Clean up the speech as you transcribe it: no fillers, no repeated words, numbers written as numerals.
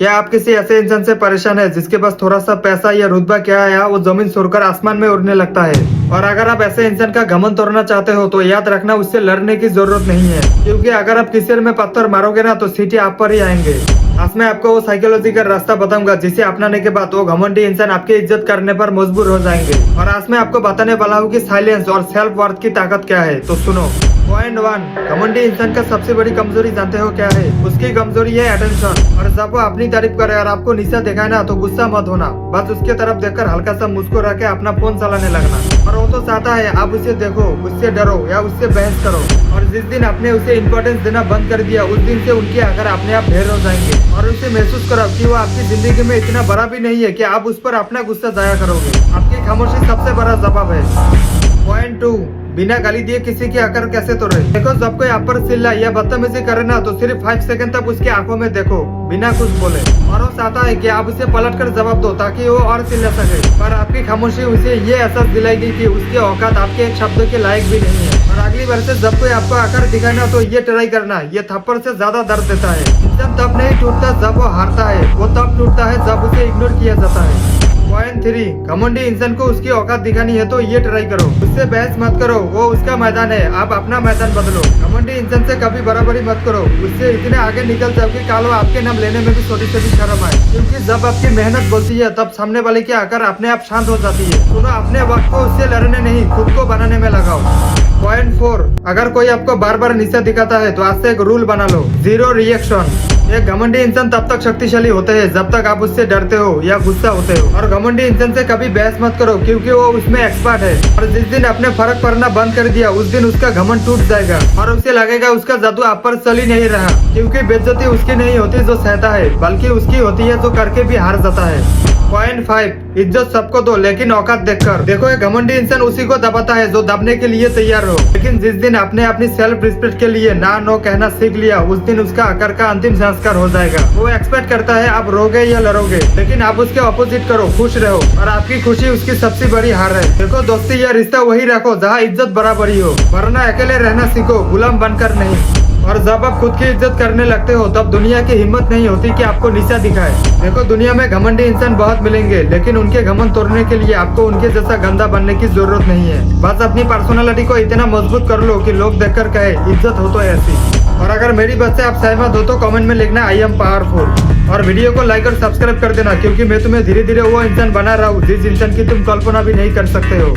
क्या आप किसी ऐसे इंसान से परेशान है जिसके पास थोड़ा सा पैसा या रुतबा क्या है वो जमीन छोड़कर आसमान में उड़ने लगता है। और अगर आप ऐसे इंसान का घमंड तोड़ना चाहते हो तो याद रखना उससे लड़ने की जरूरत नहीं है, क्योंकि अगर आप किसी में पत्थर मारोगे ना तो सीटी आप पर ही आएंगे। आज मैं आपको वो साइकोलॉजी का रास्ता बताऊंगा जिसे अपनाने के बाद वो घमंडी इंसान आपकी इज्जत करने पर मजबूर हो जाएंगे। और आज मैं आपको बताने वाला हूँ कि साइलेंस और सेल्फ वर्थ की ताकत क्या है, तो सुनो। पॉइंट 1, घमंडी इंसान का सबसे बड़ी कमजोरी जानते हो क्या है? उसकी कमजोरी है अटेंशन। और जब वो अपनी तारीफ करे और आपको नीचा दिखाए ना तो गुस्सा मत होना, बस उसके तरफ देखकर हल्का सा मुस्कुरा के अपना फोन चलाने लगना। और वो तो चाहता है आप उसे देखो, उससे डरो या उससे बहस करो। और जिस दिन आपने उसे इम्पोर्टेंस देना बंद कर दिया उस दिन से उनके आकर अपने आप ढेर हो जाएंगे। और उसे महसूस करो कि वो आपकी जिंदगी में इतना बड़ा भी नहीं है कि आप उस पर अपना गुस्सा जाया करोगे। आपकी खामोशी सबसे बड़ा जवाब है। पॉइंट 2, बिना गाली दिए किसी की आकर कैसे तोड़े? देखो, जब कोई आप पर चिल्ला या बदतमीजी करे ना तो सिर्फ 5 सेकंड तक उसकी आंखों में देखो बिना कुछ बोले। और वो चाहता है कि आप उसे पलट कर जवाब दो ताकि वो और चिल्ला सके, पर आपकी खामोशी उसे ये एहसास दिलाएगी कि उसकी औकात आपके एक शब्द के लायक भी नहीं है। और अगली बार से जब कोई आपको आकर दिखाए ना तो ये ट्राई करना, ये थप्पड़ से ज्यादा दर्द देता है। इंसान तब नहीं टूटता जब वो हारता है, वो तब टूटता है जब उसे इग्नोर किया जाता है। पॉइंट 3, घमंडी इंसान को उसकी औकात दिखानी है तो ये ट्राई करो, उससे बहस मत करो, वो उसका मैदान है, आप अपना मैदान बदलो। घमंडी इंसान से कभी बराबरी मत करो, उससे इतने आगे निकल जाओ कि काल वो आपके नाम लेने में भी छोटी छोटी शर्म आए, क्योंकि जब आपकी मेहनत बोलती है तब सामने वाले की आकर अपने आप शांत हो जाती है। सुनो, अपने वक्त को उससे लड़ने नहीं खुद को बनाने में लगाओ। पॉइंट 4, अगर कोई आपको बार बार नीचा दिखाता है तो आज से एक रूल बना लो, 0 रिएक्शन। एक घमंडी इंसान तब तक शक्तिशाली होते हैं जब तक आप उससे डरते हो या गुस्सा होते हो। और घमंडी इंसान से कभी बहस मत करो क्योंकि वो उसमें एक्सपर्ट है। और जिस दिन आपने फर्क पड़ना बंद कर दिया उस दिन उसका घमंड टूट जाएगा और उसे लगेगा उसका जादू आप पर चल ही नहीं रहा, क्योंकि बेइज्जती उसकी नहीं होती जो सहता है, बल्कि उसकी होती है जो करके भी हार जाता है। पॉइंट 5, इज्जत सबको दो लेकिन औकात देखकर। देखो, एक घमंडी इंसान उसी को दबाता है जो दबने के लिए तैयार हो, लेकिन जिस दिन आपने अपनी सेल्फ रिस्पेक्ट के लिए ना नो कहना सीख लिया उस दिन उसका आकर का अंतिम संस्कार हो जाएगा। वो एक्सपेक्ट करता है आप रोगे या लड़ोगे, लेकिन आप उसके ऑपोजिट करो, खुश रहो, और आपकी खुशी उसकी सबसे बड़ी हार है। देखो, दोस्ती या रिश्ता वही रखो जहाँ इज्जत बराबरी हो, वरना अकेले रहना सीखो, गुलाम बनकर नहीं। और जब आप खुद की इज्जत करने लगते हो तब दुनिया की हिम्मत नहीं होती कि आपको नीचा दिखाए। देखो, दुनिया में घमंडी इंसान बहुत मिलेंगे, लेकिन उनके घमंड तोड़ने के लिए आपको उनके जैसा गंदा बनने की जरूरत नहीं है। बस अपनी पर्सनालिटी को इतना मजबूत कर लो कि लोग देखकर कहे इज्जत हो तो ऐसी। और अगर मेरी बात से आप सहमत हो तो कमेंट में लिखना आई एम पावरफुल। और वीडियो को लाइक और सब्सक्राइब कर देना, क्योंकि मैं तुम्हें धीरे धीरे वो इंसान बना रहा हूँ जिस इंसान की तुम कल्पना भी नहीं कर सकते हो।